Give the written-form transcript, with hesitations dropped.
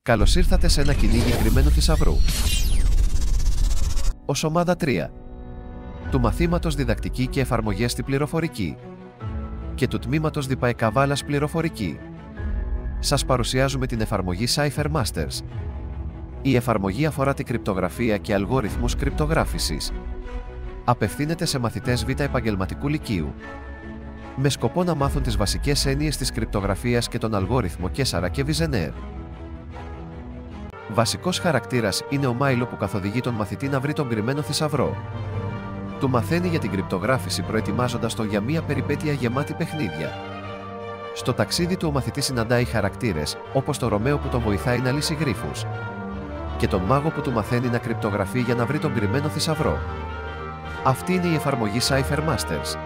Καλώς ήρθατε σε ένα κυνήγι κρυμμένου θησαυρού. Ως ομάδα 3 του μαθήματος Διδακτική και Εφαρμογές στη Πληροφορική και του τμήματος ΔΠΑΕΚΑΒΑΛΑΣ Πληροφορική σας παρουσιάζουμε την εφαρμογή CypherMasters. Η εφαρμογή αφορά την κρυπτογραφία και αλγόριθμους κρυπτογράφησης. Απευθύνεται σε μαθητές Β' επαγγελματικού λυκείου με σκοπό να μάθουν τις βασικές έννοιες της κρυπτογραφίας και τον αλγόριθμο Κέσαρα και Βιζενέρ. Βασικός χαρακτήρας είναι ο Μάιλο που καθοδηγεί τον μαθητή να βρει τον κρυμμένο θησαυρό. Του μαθαίνει για την κρυπτογράφηση προετοιμάζοντας τον για μια περιπέτεια γεμάτη παιχνίδια. Στο ταξίδι του ο μαθητής συναντάει χαρακτήρες όπως τον Ρωμαίο που τον βοηθάει να λύσει γρίφους και τον μάγο που του μαθαίνει να κρυπτογραφεί για να βρει τον κρυμμένο θησαυρό. Αυτή είναι η εφαρμογή CypherMasters.